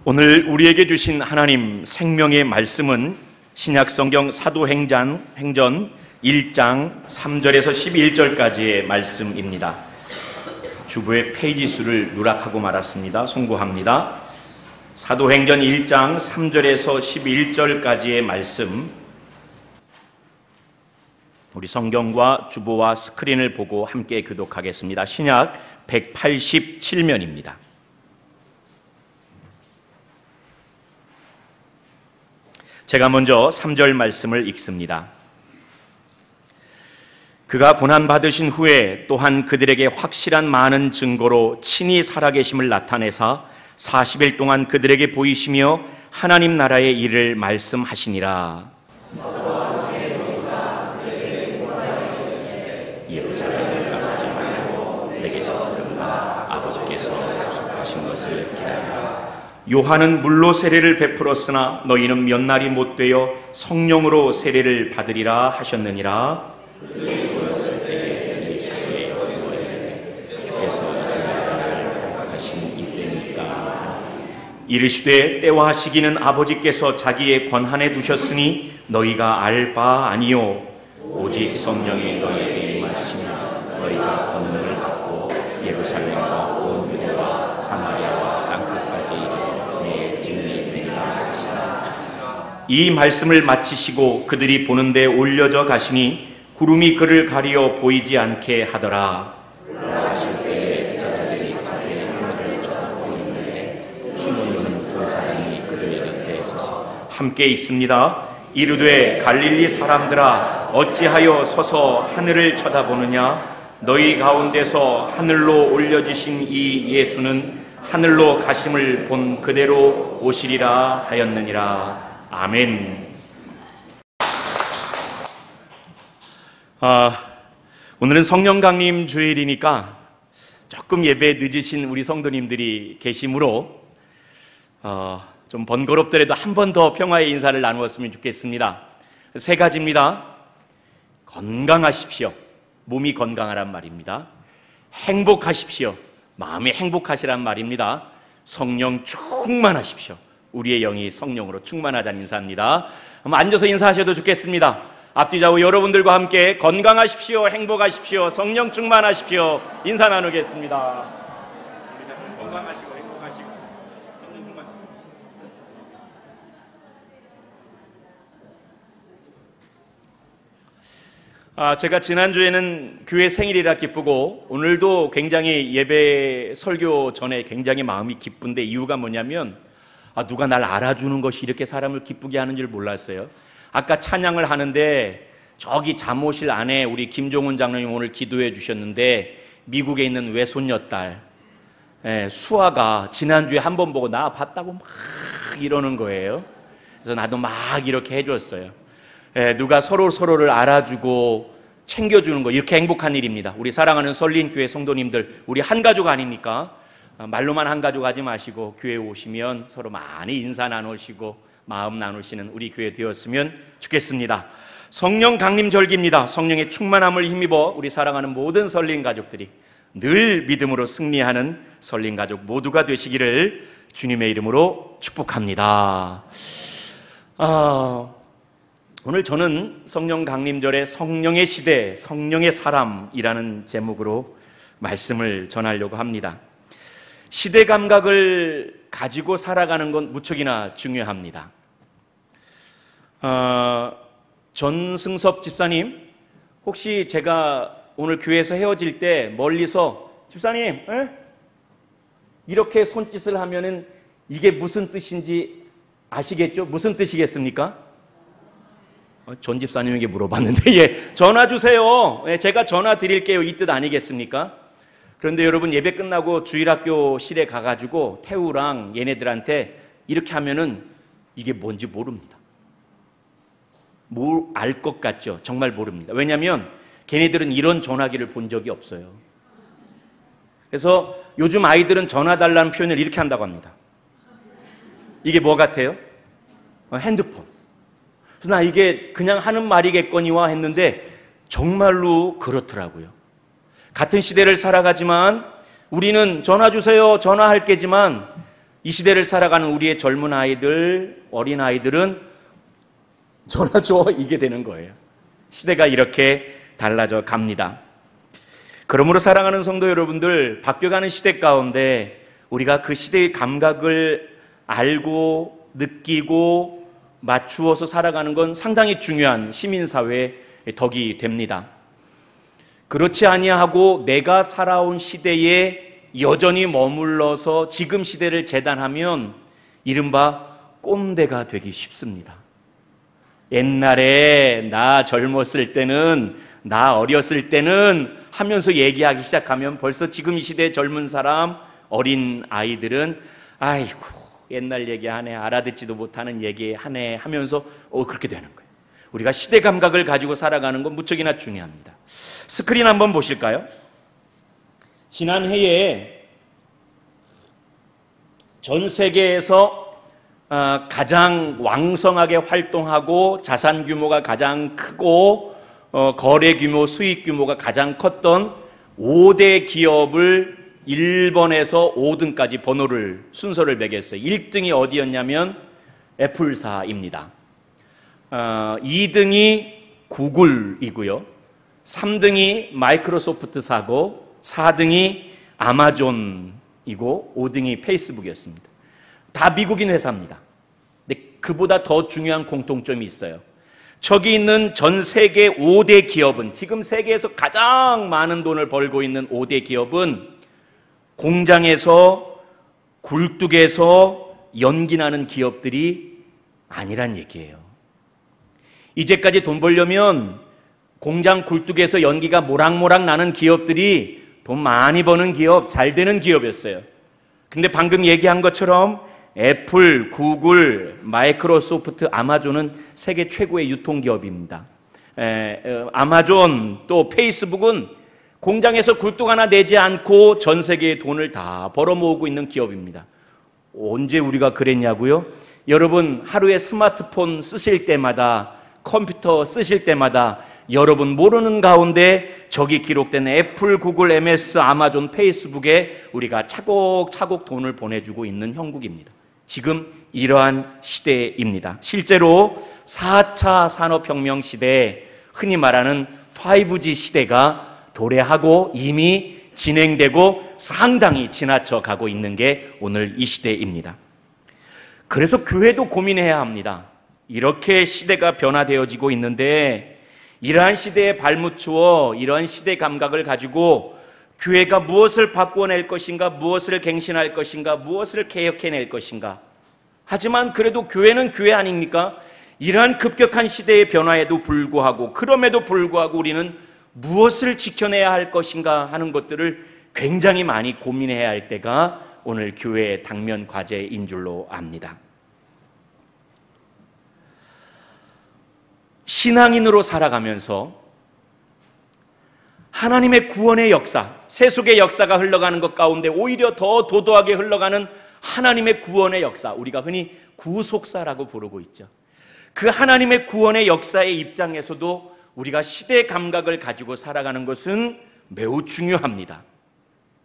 오늘 우리에게 주신 하나님 생명의 말씀은 신약성경 사도행전 1장 3절에서 11절까지의 말씀입니다. 주부의 페이지 수를 누락하고 말았습니다. 송구합니다. 사도행전 1장 3절에서 11절까지의 말씀, 우리 성경과 주보와 스크린을 보고 함께 교독하겠습니다. 신약 187면입니다. 제가 먼저 3절 말씀을 읽습니다. 그가 고난받으신 후에 또한 그들에게 확실한 많은 증거로 친히 살아계심을 나타내사 40일 동안 그들에게 보이시며 하나님 나라의 일을 말씀하시니라. 예루살렘을 떠나지 말고 내게서 들은 바 아버지께서 약속하신 것을 기다리라. 요한은 물로 세례를 베풀었으나 너희는 몇 날이 못 되어 성령으로 세례를 받으리라 하셨느니라. 그들이 모였을 때에 이 소리에 주어이르되 주께서 이스라엘 허락하신 이때니까. 이르시되 때와 시기는 아버지께서 자기의 권한에 두셨으니 너희가 알 바 아니요 오직 성령이 너희에게 임하시며 너희가 권능을 받고 예루살렘과 온 유대와 사마리아와 땅끝까지 이르러 내 증인이 되리라 하시라. 이 말씀을 마치시고 그들이 보는데 올려져 가시니 구름이 그를 가리어 보이지 않게 하더라. 올라가실 때에 제자들이 자세히 하늘을 쳐다보고 있는데 힘을 입은 두 사람이 그들 곁에 서서 함께 읽습니다. 이르되 갈릴리 사람들아 어찌하여 서서 하늘을 쳐다보느냐. 너희 가운데서 하늘로 올려지신 이 예수는 하늘로 가심을 본 그대로 오시리라 하였느니라. 아멘. 오늘은 성령 강림 주일이니까 조금 예배 늦으신 우리 성도님들이 계시므로 좀 번거롭더라도 한 번 더 평화의 인사를 나누었으면 좋겠습니다. 세 가지입니다. 건강하십시오. 몸이 건강하란 말입니다. 행복하십시오. 마음이 행복하시란 말입니다. 성령 충만하십시오. 우리의 영이 성령으로 충만하자는 인사입니다. 한번 앉아서 인사하셔도 좋겠습니다. 앞뒤 좌우 여러분들과 함께 건강하십시오. 행복하십시오. 성령 충만하십시오. 인사 나누겠습니다. 건강하시고 행복하시고 성령 충만하십시오. 제가 지난주에는 교회 생일이라 기쁘고 오늘도 굉장히 예배 설교 전에 굉장히 마음이 기쁜데 이유가 뭐냐면 누가 날 알아주는 것이 이렇게 사람을 기쁘게 하는 줄 몰랐어요. 아까 찬양을 하는데 저기 잠옷실 안에 우리 김종훈 장로님 오늘 기도해 주셨는데 미국에 있는 외손녀딸 수아가 지난주에 한 번 보고 나 봤다고 막 이러는 거예요. 그래서 나도 막 이렇게 해줬어요. 누가 서로를 알아주고 챙겨주는 거 이렇게 행복한 일입니다. 우리 사랑하는 설린교회 성도님들 우리 한 가족 아닙니까? 말로만 한 가족 하지 마시고 교회 오시면 서로 많이 인사 나누시고 마음 나누시는 우리 교회 되었으면 좋겠습니다. 성령 강림절기입니다. 성령의 충만함을 힘입어 우리 사랑하는 모든 설린 가족들이 늘 믿음으로 승리하는 설린 가족 모두가 되시기를 주님의 이름으로 축복합니다. 오늘 저는 성령 강림절의 성령의 시대, 성령의 사람이라는 제목으로 말씀을 전하려고 합니다. 시대 감각을 가지고 살아가는 건 무척이나 중요합니다. 전승섭 집사님, 혹시 제가 오늘 교회에서 헤어질 때 멀리서 집사님, 이렇게 손짓을 하면은 이게 무슨 뜻인지 아시겠죠? 무슨 뜻이겠습니까? 전 집사님에게 물어봤는데 전화 주세요. 제가 전화 드릴게요. 이 뜻 아니겠습니까? 그런데 여러분 예배 끝나고 주일학교실에 가가지고 태우랑 얘네들한테 이렇게 하면은 이게 뭔지 모릅니다. 뭘 알 것 같죠? 정말 모릅니다. 왜냐하면 걔네들은 이런 전화기를 본 적이 없어요. 그래서 요즘 아이들은 전화 달라는 표현을 이렇게 한다고 합니다. 이게 뭐 같아요? 핸드폰. 그래서 나 이게 그냥 하는 말이겠거니와 했는데 정말로 그렇더라고요. 같은 시대를 살아가지만 우리는 전화 주세요, 전화할 게지만 이 시대를 살아가는 우리의 젊은 아이들, 어린 아이들은 전화 줘 이게 되는 거예요. 시대가 이렇게 달라져 갑니다. 그러므로 사랑하는 성도 여러분들, 바뀌어가는 시대 가운데 우리가 그 시대의 감각을 알고 느끼고 맞추어서 살아가는 건 상당히 중요한 시민사회의 덕이 됩니다. 그렇지 아니하고 내가 살아온 시대에 여전히 머물러서 지금 시대를 재단하면 이른바 꼰대가 되기 쉽습니다. 옛날에 나 젊었을 때는, 나 어렸을 때는 하면서 얘기하기 시작하면 벌써 지금 이 시대의 젊은 사람, 어린 아이들은 아이고 옛날 얘기하네, 알아듣지도 못하는 얘기하네 하면서 그렇게 되는 거예요. 우리가 시대 감각을 가지고 살아가는 건 무척이나 중요합니다. 스크린 한번 보실까요? 지난해에 전 세계에서 가장 왕성하게 활동하고 자산 규모가 가장 크고 거래 규모, 수익 규모가 가장 컸던 5대 기업을 1번에서 5등까지 번호를, 순서를 매겼어요. 1등이 어디였냐면 애플사입니다. 2등이 구글이고요. 3등이 마이크로소프트사고 4등이 아마존이고 5등이 페이스북이었습니다. 다 미국인 회사입니다. 근데 그보다 더 중요한 공통점이 있어요. 저기 있는 전 세계 5대 기업은, 지금 세계에서 가장 많은 돈을 벌고 있는 5대 기업은 공장에서 굴뚝에서 연기나는 기업들이 아니란 얘기예요. 이제까지 돈 벌려면 공장 굴뚝에서 연기가 모락모락 나는 기업들이 돈 많이 버는 기업, 잘 되는 기업이었어요. 근데 방금 얘기한 것처럼 애플, 구글, 마이크로소프트, 아마존은 세계 최고의 유통기업입니다. 아마존 또 페이스북은 공장에서 굴뚝 하나 내지 않고 전 세계의 돈을 다 벌어모으고 있는 기업입니다. 언제 우리가 그랬냐고요? 여러분 하루에 스마트폰 쓰실 때마다, 컴퓨터 쓰실 때마다 여러분 모르는 가운데 저기 기록된 애플, 구글, MS, 아마존, 페이스북에 우리가 차곡차곡 돈을 보내주고 있는 형국입니다. 지금 이러한 시대입니다. 실제로 4차 산업혁명 시대, 흔히 말하는 5G 시대가 도래하고 이미 진행되고 상당히 지나쳐 가고 있는 게 오늘 이 시대입니다. 그래서 교회도 고민해야 합니다. 이렇게 시대가 변화되어지고 있는데 이러한 시대에 발맞추어 이러한 시대 감각을 가지고 교회가 무엇을 바꿔낼 것인가, 무엇을 갱신할 것인가, 무엇을 개혁해낼 것인가. 하지만 그래도 교회는 교회 아닙니까? 이러한 급격한 시대의 변화에도 불구하고, 그럼에도 불구하고 우리는 무엇을 지켜내야 할 것인가 하는 것들을 굉장히 많이 고민해야 할 때가 오늘 교회의 당면 과제인 줄로 압니다. 신앙인으로 살아가면서 하나님의 구원의 역사, 세속의 역사가 흘러가는 것 가운데 오히려 더 도도하게 흘러가는 하나님의 구원의 역사, 우리가 흔히 구속사라고 부르고 있죠. 그 하나님의 구원의 역사의 입장에서도 우리가 시대 감각을 가지고 살아가는 것은 매우 중요합니다.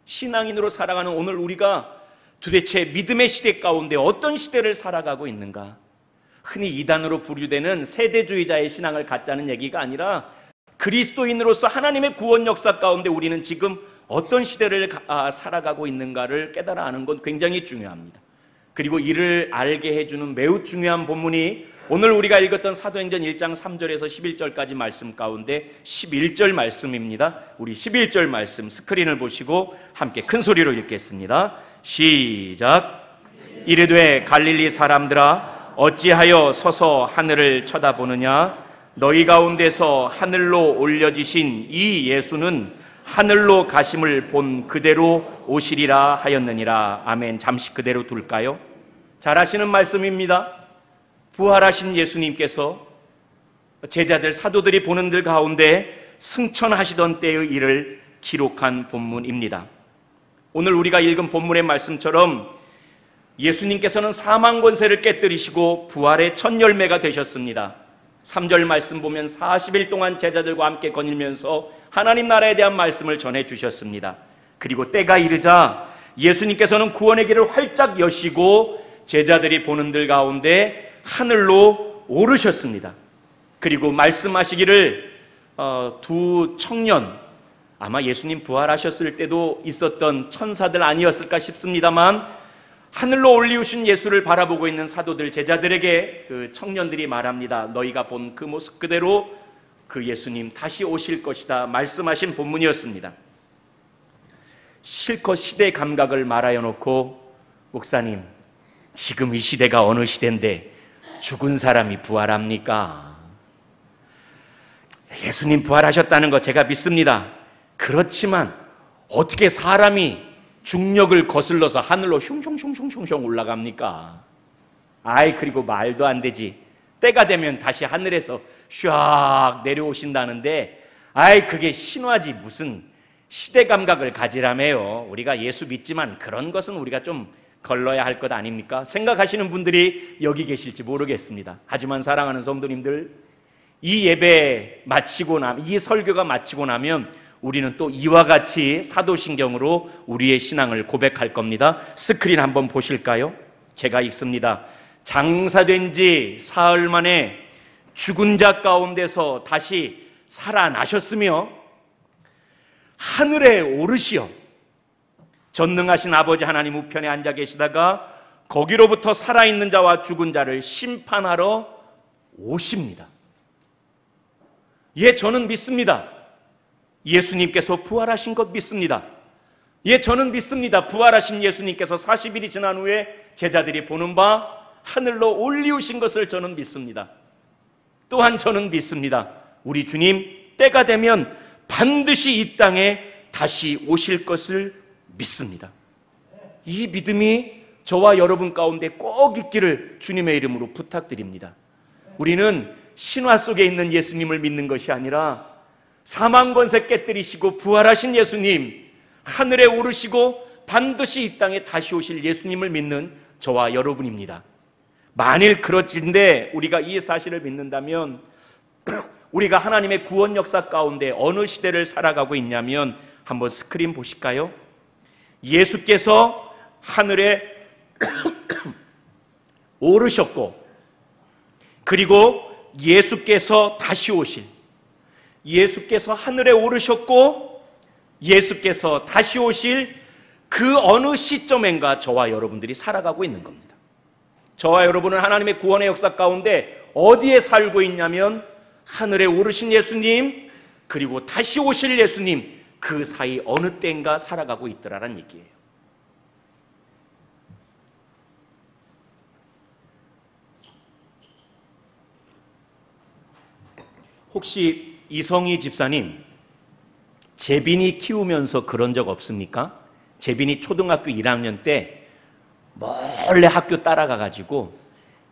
신앙인으로 살아가는 오늘 우리가 도대체 믿음의 시대 가운데 어떤 시대를 살아가고 있는가? 흔히 이단으로 분류되는 세대주의자의 신앙을 갖자는 얘기가 아니라 그리스도인으로서 하나님의 구원 역사 가운데 우리는 지금 어떤 시대를 살아가고 있는가를 깨달아 아는 건 굉장히 중요합니다. 그리고 이를 알게 해주는 매우 중요한 본문이 오늘 우리가 읽었던 사도행전 1장 3절에서 11절까지 말씀 가운데 11절 말씀입니다. 우리 11절 말씀 스크린을 보시고 함께 큰 소리로 읽겠습니다. 시작. 이르되 갈릴리 사람들아 어찌하여 서서 하늘을 쳐다보느냐? 너희 가운데서 하늘로 올려지신 이 예수는 하늘로 가심을 본 그대로 오시리라 하였느니라. 아멘. 잠시 그대로 둘까요? 잘 아시는 말씀입니다. 부활하신 예수님께서 제자들, 사도들이 보는 들 가운데 승천하시던 때의 일을 기록한 본문입니다. 오늘 우리가 읽은 본문의 말씀처럼 예수님께서는 사망 권세를 깨뜨리시고 부활의 첫 열매가 되셨습니다. 3절 말씀 보면 40일 동안 제자들과 함께 거닐면서 하나님 나라에 대한 말씀을 전해 주셨습니다. 그리고 때가 이르자 예수님께서는 구원의 길을 활짝 여시고 제자들이 보는 들 가운데 하늘로 오르셨습니다. 그리고 말씀하시기를 두 청년, 아마 예수님 부활하셨을 때도 있었던 천사들 아니었을까 싶습니다만, 하늘로 올리우신 예수를 바라보고 있는 사도들, 제자들에게 그 청년들이 말합니다. 너희가 본 그 모습 그대로 그 예수님 다시 오실 것이다 말씀하신 본문이었습니다. 실컷 시대 감각을 말하여 놓고, 목사님, 지금 이 시대가 어느 시대인데 죽은 사람이 부활합니까? 예수님 부활하셨다는 거 제가 믿습니다. 그렇지만 어떻게 사람이 중력을 거슬러서 하늘로 슝슝슝슝슝 올라갑니까? 그리고 말도 안 되지. 때가 되면 다시 하늘에서 샥 내려오신다는데, 그게 신화지 무슨 시대 감각을 가지라며요. 우리가 예수 믿지만 그런 것은 우리가 좀 걸러야 할 것 아닙니까? 생각하시는 분들이 여기 계실지 모르겠습니다. 하지만 사랑하는 성도님들, 이 예배 마치고 이 설교가 마치고 나면 우리는 또 이와 같이 사도신경으로 우리의 신앙을 고백할 겁니다. 스크린 한번 보실까요? 제가 읽습니다. 장사된 지 사흘 만에 죽은 자 가운데서 다시 살아나셨으며 하늘에 오르시어 전능하신 아버지 하나님 우편에 앉아 계시다가 거기로부터 살아있는 자와 죽은 자를 심판하러 오십니다. 저는 믿습니다. 예수님께서 부활하신 것 믿습니다. 저는 믿습니다. 부활하신 예수님께서 40일이 지난 후에 제자들이 보는 바 하늘로 올리우신 것을 저는 믿습니다. 또한 저는 믿습니다. 우리 주님 때가 되면 반드시 이 땅에 다시 오실 것을 믿습니다. 이 믿음이 저와 여러분 가운데 꼭 있기를 주님의 이름으로 부탁드립니다. 우리는 신화 속에 있는 예수님을 믿는 것이 아니라 사망 권세 깨뜨리시고 부활하신 예수님, 하늘에 오르시고 반드시 이 땅에 다시 오실 예수님을 믿는 저와 여러분입니다. 만일 그렇진데 우리가 이 사실을 믿는다면 우리가 하나님의 구원 역사 가운데 어느 시대를 살아가고 있냐면, 한번 스크린 보실까요? 예수께서 하늘에 오르셨고, 그리고 예수께서 다시 오실, 예수께서 하늘에 오르셨고 예수께서 다시 오실 그 어느 시점인가 저와 여러분들이 살아가고 있는 겁니다. 저와 여러분은 하나님의 구원의 역사 가운데 어디에 살고 있냐면, 하늘에 오르신 예수님 그리고 다시 오실 예수님, 그 사이 어느 때인가 살아가고 있더라라는 얘기예요. 혹시 이성희 집사님, 재빈이 키우면서 그런 적 없습니까? 재빈이 초등학교 1학년 때 몰래 학교 따라가가지고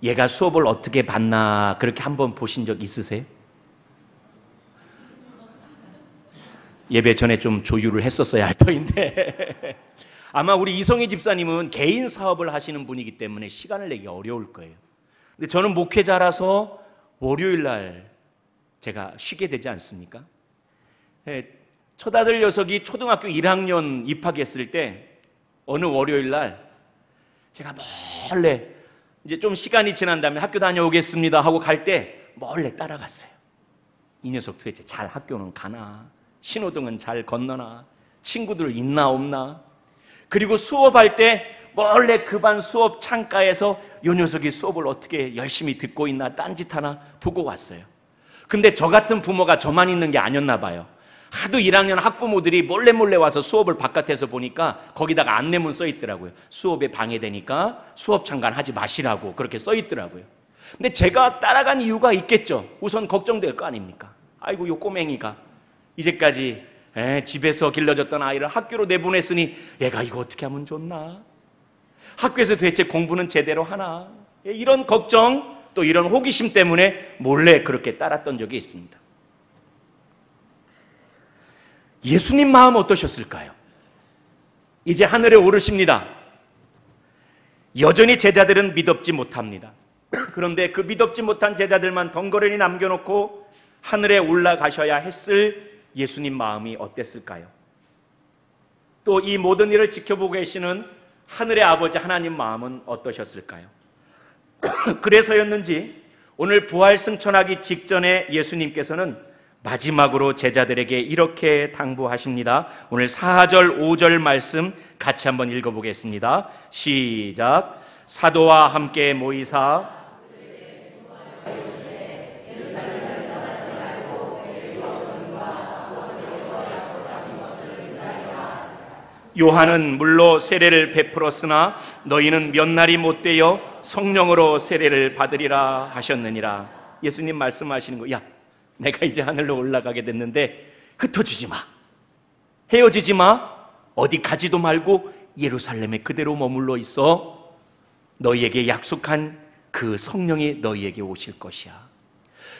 얘가 수업을 어떻게 받나 그렇게 한번 보신 적 있으세요? 예배 전에 좀 조율을 했었어야 할 터인데 아마 우리 이성희 집사님은 개인 사업을 하시는 분이기 때문에 시간을 내기 어려울 거예요. 근데 저는 목회자라서 월요일 날 제가 쉬게 되지 않습니까? 첫 아들 녀석이 초등학교 1학년 입학했을 때 어느 월요일 날 제가 몰래 이제 좀 시간이 지난 다음에 학교 다녀오겠습니다 하고 갈 때 몰래 따라갔어요. 이 녀석 도대체 잘 학교는 가나? 신호등은 잘 건너나? 친구들 있나 없나? 그리고 수업할 때 몰래 그 반 수업 창가에서 이 녀석이 수업을 어떻게 열심히 듣고 있나 딴짓하나 보고 왔어요. 근데 저 같은 부모가 저만 있는 게 아니었나 봐요. 하도 1학년 학부모들이 몰래 와서 수업을 바깥에서 보니까 거기다가 안내문 써 있더라고요. 수업에 방해되니까 수업 참관 하지 마시라고 그렇게 써 있더라고요. 근데 제가 따라간 이유가 있겠죠. 우선 걱정될 거 아닙니까? 아이고 요 꼬맹이가 이제까지 집에서 길러졌던 아이를 학교로 내보냈으니 얘가 이거 어떻게 하면 좋나? 학교에서 도대체 공부는 제대로 하나? 이런 걱정 또 이런 호기심 때문에 몰래 그렇게 따랐던 적이 있습니다. 예수님 마음 어떠셨을까요? 이제 하늘에 오르십니다. 여전히 제자들은 믿업지 못합니다. 그런데 그 믿업지 못한 제자들만 덩그러니 남겨놓고 하늘에 올라가셔야 했을 예수님 마음이 어땠을까요? 또 이 모든 일을 지켜보고 계시는 하늘의 아버지 하나님 마음은 어떠셨을까요? 그래서였는지 오늘 부활 승천하기 직전에 예수님께서는 마지막으로 제자들에게 이렇게 당부하십니다. 오늘 4절 5절 말씀 같이 한번 읽어보겠습니다. 시작. 사도와 함께 모이사 요한은 물로 세례를 베풀었으나 너희는 몇 날이 못되어 성령으로 세례를 받으리라 하셨느니라. 예수님 말씀하시는 거, 야, 내가 이제 하늘로 올라가게 됐는데 흩어지지 마, 헤어지지 마, 어디 가지도 말고 예루살렘에 그대로 머물러 있어. 너희에게 약속한 그 성령이 너희에게 오실 것이야.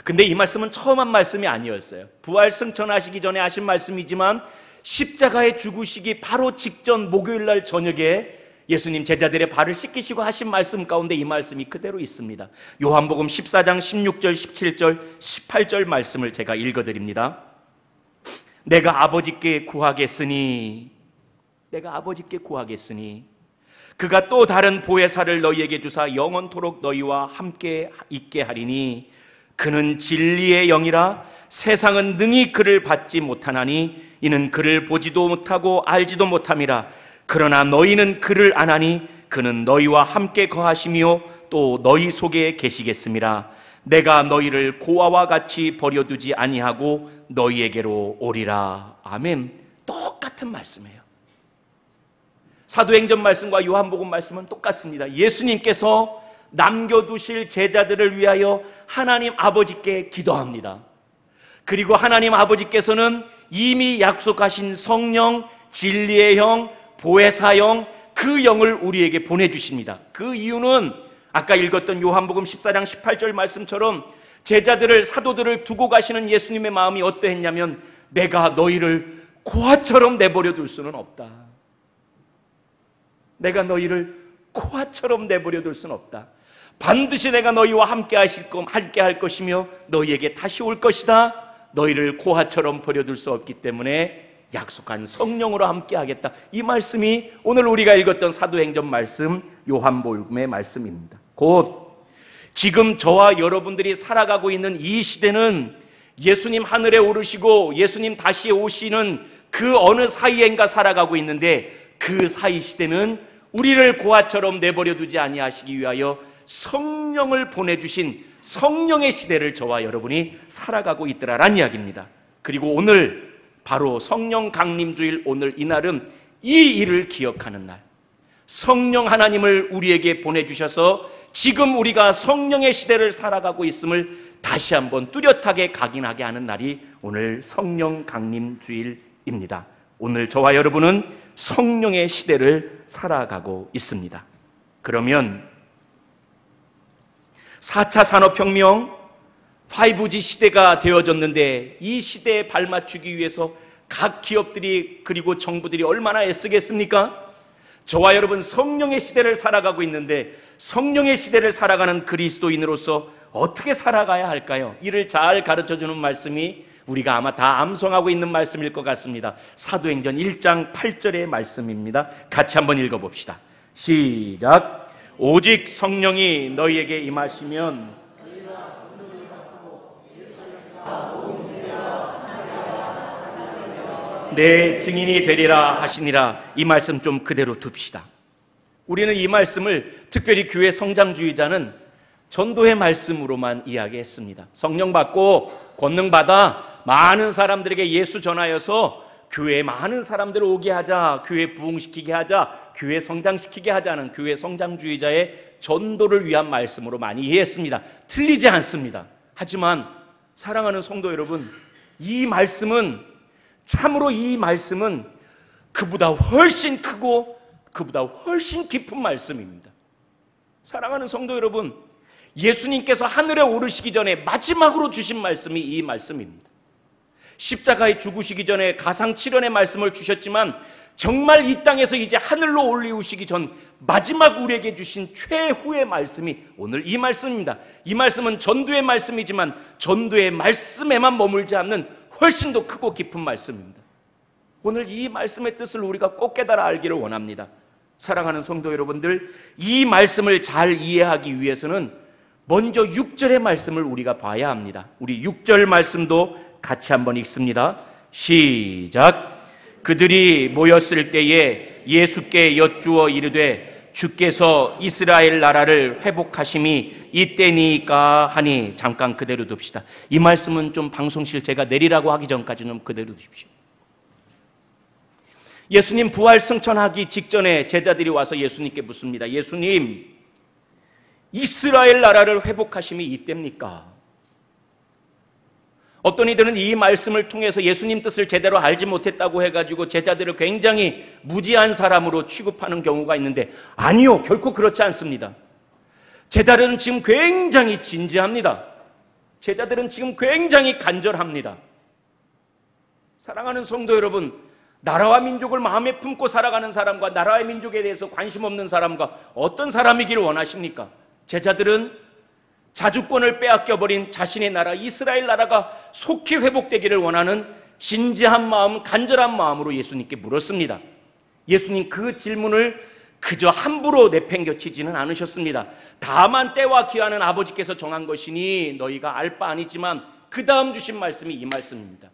근데 이 말씀은 처음 한 말씀이 아니었어요. 부활 승천하시기 전에 하신 말씀이지만 십자가에 죽으시기 바로 직전 목요일날 저녁에 예수님 제자들의 발을 씻기시고 하신 말씀 가운데 이 말씀이 그대로 있습니다. 요한복음 14장 16절, 17절, 18절 말씀을 제가 읽어드립니다. 내가 아버지께 구하겠으니 그가 또 다른 보혜사를 너희에게 주사 영원토록 너희와 함께 있게 하리니 그는 진리의 영이라 세상은 능히 그를 받지 못하나니 이는 그를 보지도 못하고 알지도 못함이라. 그러나 너희는 그를 아나니 그는 너희와 함께 거하시며 또 너희 속에 계시겠음이라. 내가 너희를 고아와 같이 버려두지 아니하고 너희에게로 오리라. 아멘. 똑같은 말씀이에요. 사도행전 말씀과 요한복음 말씀은 똑같습니다. 예수님께서 남겨두실 제자들을 위하여 하나님 아버지께 기도합니다. 그리고 하나님 아버지께서는 이미 약속하신 성령, 진리의 영, 보혜사 영, 그 영을 우리에게 보내주십니다. 그 이유는 아까 읽었던 요한복음 14장 18절 말씀처럼 제자들을, 사도들을 두고 가시는 예수님의 마음이 어떠했냐면 내가 너희를 고아처럼 내버려 둘 수는 없다. 내가 너희를 고아처럼 내버려 둘 수는 없다. 반드시 내가 너희와 함께 할 것이며 너희에게 다시 올 것이다. 너희를 고아처럼 버려둘 수 없기 때문에 약속한 성령으로 함께 하겠다. 이 말씀이 오늘 우리가 읽었던 사도행전 말씀, 요한복음의 말씀입니다. 곧 지금 저와 여러분들이 살아가고 있는 이 시대는 예수님 하늘에 오르시고 예수님 다시 오시는 그 어느 사이엔가 살아가고 있는데, 그 사이 시대는 우리를 고아처럼 내버려 두지 아니하시기 위하여 성령을 보내주신 성령의 시대를 저와 여러분이 살아가고 있더라라는 이야기입니다. 그리고 오늘 바로 성령 강림주일, 오늘 이날은 이 일을 기억하는 날, 성령 하나님을 우리에게 보내주셔서 지금 우리가 성령의 시대를 살아가고 있음을 다시 한번 뚜렷하게 각인하게 하는 날이 오늘 성령 강림주일입니다. 오늘 저와 여러분은 성령의 시대를 살아가고 있습니다. 그러면 4차 산업혁명, 5G 시대가 되어졌는데 이 시대에 발맞추기 위해서 각 기업들이 그리고 정부들이 얼마나 애쓰겠습니까? 저와 여러분 성령의 시대를 살아가고 있는데 성령의 시대를 살아가는 그리스도인으로서 어떻게 살아가야 할까요? 이를 잘 가르쳐주는 말씀이 우리가 아마 다 암송하고 있는 말씀일 것 같습니다. 사도행전 1장 8절의 말씀입니다. 같이 한번 읽어봅시다. 시작. 오직 성령이 너희에게 임하시면 내 증인이 되리라 하시니라. 이 말씀 좀 그대로 둡시다. 우리는 이 말씀을 특별히 교회 성장주의자는 전도의 말씀으로만 이야기했습니다. 성령 받고 권능 받아 많은 사람들에게 예수 전하여서 교회에 많은 사람들을 오게 하자, 교회 부흥시키게 하자, 교회 성장시키게 하자는 교회 성장주의자의 전도를 위한 말씀으로 많이 이해했습니다. 틀리지 않습니다. 하지만 사랑하는 성도 여러분, 이 말씀은 참으로 이 말씀은 그보다 훨씬 크고 그보다 훨씬 깊은 말씀입니다. 사랑하는 성도 여러분, 예수님께서 하늘에 오르시기 전에 마지막으로 주신 말씀이 이 말씀입니다. 십자가에 죽으시기 전에 가상칠언의 말씀을 주셨지만 정말 이 땅에서 이제 하늘로 올리우시기 전 마지막 우리에게 주신 최후의 말씀이 오늘 이 말씀입니다. 이 말씀은 전도의 말씀이지만 전도의 말씀에만 머물지 않는 훨씬 더 크고 깊은 말씀입니다. 오늘 이 말씀의 뜻을 우리가 꼭 깨달아 알기를 원합니다. 사랑하는 성도 여러분들, 이 말씀을 잘 이해하기 위해서는 먼저 6절의 말씀을 우리가 봐야 합니다. 우리 6절 말씀도 같이 한번 읽습니다. 시작. 그들이 모였을 때에 예수께 여쭈어 이르되 주께서 이스라엘 나라를 회복하심이 이때니까 하니. 잠깐 그대로 둡시다. 이 말씀은 좀 방송실 제가 내리라고 하기 전까지는 그대로 두십시오. 예수님 부활 승천하기 직전에 제자들이 와서 예수님께 묻습니다. 예수님, 이스라엘 나라를 회복하심이 이때입니까? 어떤 이들은 이 말씀을 통해서 예수님 뜻을 제대로 알지 못했다고 해가지고 제자들을 굉장히 무지한 사람으로 취급하는 경우가 있는데, 아니요, 결코 그렇지 않습니다. 제자들은 지금 굉장히 진지합니다. 제자들은 지금 굉장히 간절합니다. 사랑하는 성도 여러분, 나라와 민족을 마음에 품고 살아가는 사람과 나라와 민족에 대해서 관심 없는 사람과 어떤 사람이기를 원하십니까? 제자들은 자주권을 빼앗겨버린 자신의 나라 이스라엘 나라가 속히 회복되기를 원하는 진지한 마음, 간절한 마음으로 예수님께 물었습니다. 예수님 그 질문을 그저 함부로 내팽겨치지는 않으셨습니다. 다만 때와 기한은 아버지께서 정한 것이니 너희가 알 바 아니지만 그 다음 주신 말씀이 이 말씀입니다.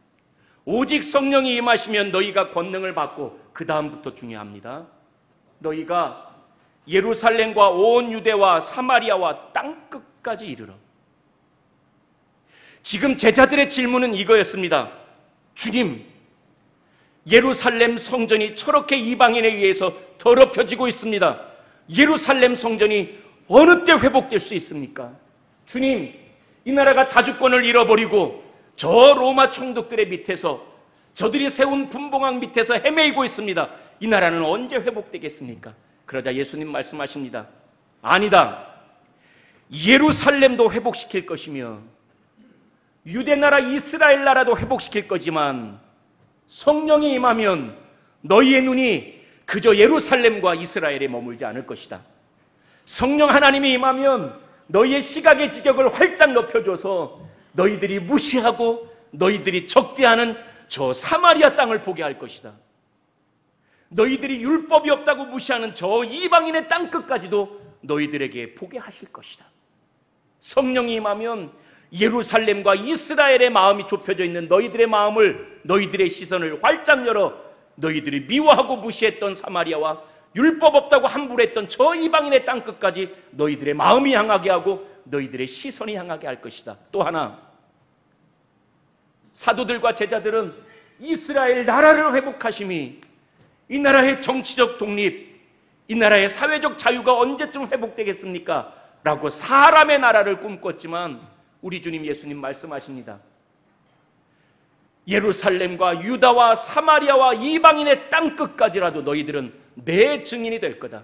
오직 성령이 임하시면 너희가 권능을 받고, 그 다음부터 중요합니다. 너희가 예루살렘과 온 유대와 사마리아와 땅끝까지 이르러. 지금 제자들의 질문은 이거였습니다. 주님, 예루살렘 성전이 저렇게 이방인에 의해서 더럽혀지고 있습니다. 예루살렘 성전이 어느 때 회복될 수 있습니까? 주님, 이 나라가 자주권을 잃어버리고 저 로마 총독들의 밑에서, 저들이 세운 분봉왕 밑에서 헤매이고 있습니다. 이 나라는 언제 회복되겠습니까? 그러자 예수님 말씀하십니다. 아니다. 예루살렘도 회복시킬 것이며 유대 나라 이스라엘 나라도 회복시킬 거지만 성령이 임하면 너희의 눈이 그저 예루살렘과 이스라엘에 머물지 않을 것이다. 성령 하나님이 임하면 너희의 시각의 지경을 활짝 높여줘서 너희들이 무시하고 너희들이 적대하는 저 사마리아 땅을 보게 할 것이다. 너희들이 율법이 없다고 무시하는 저 이방인의 땅끝까지도 너희들에게 보게 하실 것이다. 성령이 임하면 예루살렘과 이스라엘의 마음이 좁혀져 있는 너희들의 마음을, 너희들의 시선을 활짝 열어 너희들이 미워하고 무시했던 사마리아와 율법 없다고 함부로 했던 저 이방인의 땅끝까지 너희들의 마음이 향하게 하고 너희들의 시선이 향하게 할 것이다. 또 하나, 사도들과 제자들은 이스라엘 나라를 회복하심이, 이 나라의 정치적 독립, 이 나라의 사회적 자유가 언제쯤 회복되겠습니까? 라고 사람의 나라를 꿈꿨지만 우리 주님 예수님 말씀하십니다. 예루살렘과 유다와 사마리아와 이방인의 땅끝까지라도 너희들은 내 증인이 될 거다.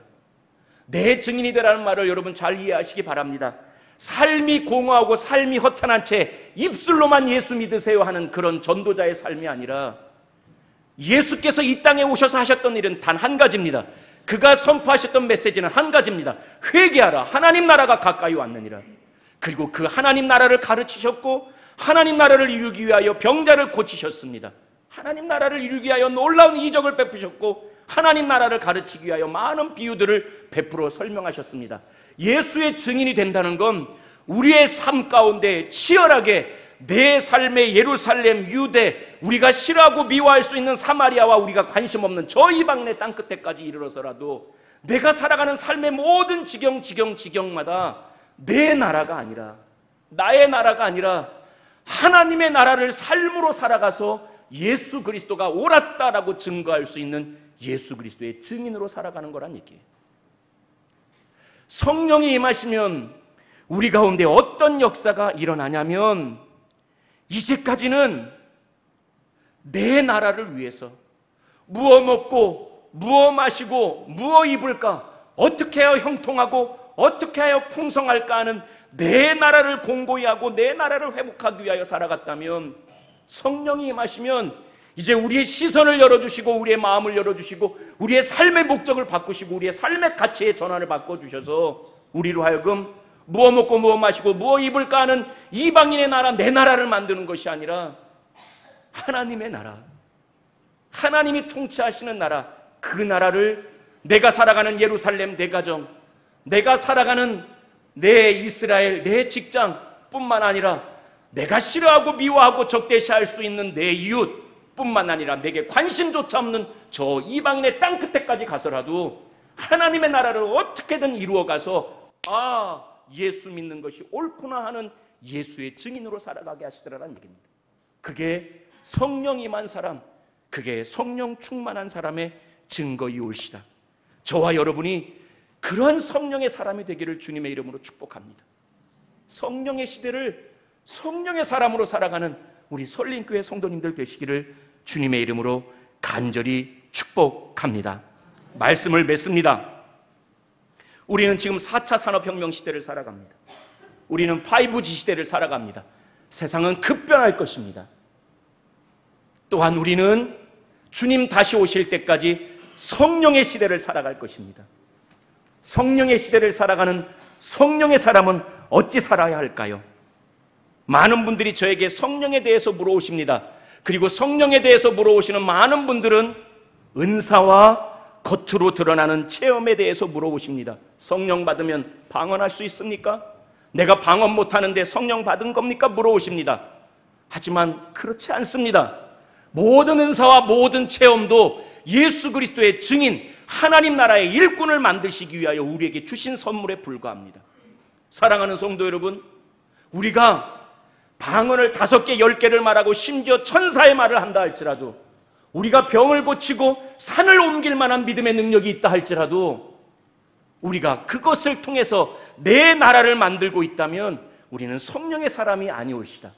내 증인이 되라는 말을 여러분 잘 이해하시기 바랍니다. 삶이 공허하고 삶이 허탄한 채 입술로만 예수 믿으세요 하는 그런 전도자의 삶이 아니라, 예수께서 이 땅에 오셔서 하셨던 일은 단 한 가지입니다. 그가 선포하셨던 메시지는 한 가지입니다. 회개하라, 하나님 나라가 가까이 왔느니라. 그리고 그 하나님 나라를 가르치셨고 하나님 나라를 이루기 위하여 병자를 고치셨습니다. 하나님 나라를 이루기 위하여 놀라운 이적을 베푸셨고 하나님 나라를 가르치기 위하여 많은 비유들을 베풀어 설명하셨습니다. 예수의 증인이 된다는 건 우리의 삶 가운데 치열하게 내 삶의 예루살렘, 유대, 우리가 싫어하고 미워할 수 있는 사마리아와 우리가 관심 없는 저 이방인의 땅끝에까지 이르러서라도 내가 살아가는 삶의 모든 지경마다 내 나라가 아니라, 나의 나라가 아니라 하나님의 나라를 삶으로 살아가서 예수 그리스도가 옳았다라고 증거할 수 있는 예수 그리스도의 증인으로 살아가는 거란 얘기예요. 성령이 임하시면 우리 가운데 어떤 역사가 일어나냐면, 이제까지는 내 나라를 위해서 무엇 먹고 무엇 마시고 무엇 입을까, 어떻게 하여 형통하고 어떻게 하여 풍성할까 하는 내 나라를 공고히 하고 내 나라를 회복하기 위하여 살아갔다면, 성령이 임하시면 이제 우리의 시선을 열어주시고 우리의 마음을 열어주시고 우리의 삶의 목적을 바꾸시고 우리의 삶의 가치의 전환을 바꿔주셔서 우리로 하여금 무엇 먹고 무엇 마시고 무엇 입을까 하는 이방인의 나라, 내 나라를 만드는 것이 아니라 하나님의 나라, 하나님이 통치하시는 나라, 그 나라를 내가 살아가는 예루살렘, 내 가정, 내가 살아가는 내 이스라엘, 내 직장뿐만 아니라 내가 싫어하고 미워하고 적대시할 수 있는 내 이웃뿐만 아니라 내게 관심조차 없는 저 이방인의 땅끝에까지 가서라도 하나님의 나라를 어떻게든 이루어가서 예수 믿는 것이 옳구나 하는 예수의 증인으로 살아가게 하시더라는 얘기입니다. 그게 성령 임한 사람, 그게 성령 충만한 사람의 증거이올시다. 저와 여러분이 그러한 성령의 사람이 되기를 주님의 이름으로 축복합니다. 성령의 시대를 성령의 사람으로 살아가는 우리 설린교회 성도님들 되시기를 주님의 이름으로 간절히 축복합니다. 말씀을 맺습니다. 우리는 지금 4차 산업혁명 시대를 살아갑니다. 우리는 5G 시대를 살아갑니다. 세상은 급변할 것입니다. 또한 우리는 주님 다시 오실 때까지 성령의 시대를 살아갈 것입니다. 성령의 시대를 살아가는 성령의 사람은 어찌 살아야 할까요? 많은 분들이 저에게 성령에 대해서 물어오십니다. 그리고 성령에 대해서 물어오시는 많은 분들은 은사와 겉으로 드러나는 체험에 대해서 물어보십니다. 성령 받으면 방언할 수 있습니까? 내가 방언 못하는데 성령 받은 겁니까? 물어오십니다. 하지만 그렇지 않습니다. 모든 은사와 모든 체험도 예수 그리스도의 증인, 하나님 나라의 일꾼을 만드시기 위하여 우리에게 주신 선물에 불과합니다. 사랑하는 성도 여러분, 우리가 방언을 5개, 10개를 말하고 심지어 천사의 말을 한다 할지라도, 우리가 병을 고치고 산을 옮길 만한 믿음의 능력이 있다 할지라도, 우리가 그것을 통해서 내 나라를 만들고 있다면 우리는 성령의 사람이 아니올시다.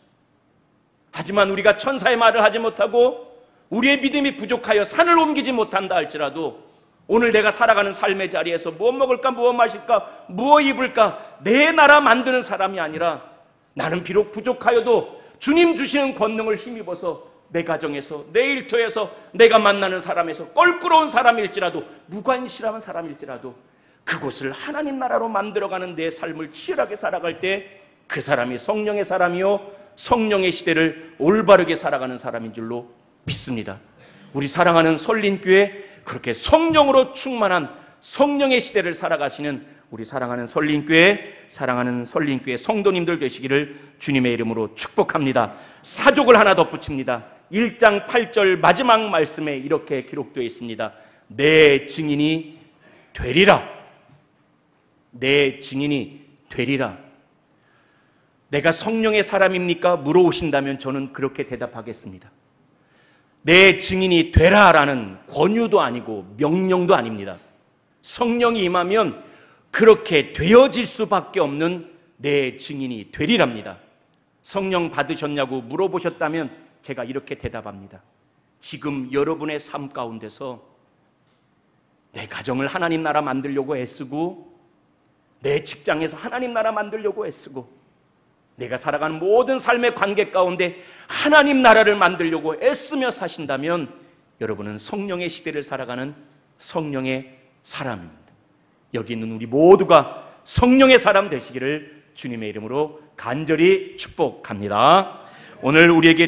하지만 우리가 천사의 말을 하지 못하고 우리의 믿음이 부족하여 산을 옮기지 못한다 할지라도, 오늘 내가 살아가는 삶의 자리에서 무엇 먹을까, 무엇 마실까, 무엇 입을까, 내 나라 만드는 사람이 아니라, 나는 비록 부족하여도 주님 주시는 권능을 힘입어서 내 가정에서, 내 일터에서, 내가 만나는 사람에서 껄끄러운 사람일지라도, 무관심한 사람일지라도 그곳을 하나님 나라로 만들어가는 내 삶을 치열하게 살아갈 때 그 사람이 성령의 사람이요 성령의 시대를 올바르게 살아가는 사람인 줄로 믿습니다. 우리 사랑하는 설린교회, 그렇게 성령으로 충만한 성령의 시대를 살아가시는 우리 사랑하는 설린교회, 사랑하는 설린교회 성도님들 되시기를 주님의 이름으로 축복합니다. 사족을 하나 덧붙입니다. 1장 8절 마지막 말씀에 이렇게 기록되어 있습니다. 내 증인이 되리라. 내 증인이 되리라. 내가 성령의 사람입니까? 물어오신다면 저는 그렇게 대답하겠습니다. 내 증인이 되라라는 권유도 아니고 명령도 아닙니다. 성령이 임하면 그렇게 되어질 수밖에 없는 내 증인이 되리랍니다. 성령 받으셨냐고 물어보셨다면 제가 이렇게 대답합니다. 지금 여러분의 삶 가운데서 내 가정을 하나님 나라 만들려고 애쓰고, 내 직장에서 하나님 나라 만들려고 애쓰고, 내가 살아가는 모든 삶의 관계 가운데 하나님 나라를 만들려고 애쓰며 사신다면 여러분은 성령의 시대를 살아가는 성령의 사람입니다. 여기 있는 우리 모두가 성령의 사람 되시기를 주님의 이름으로 간절히 축복합니다. 오늘 우리에게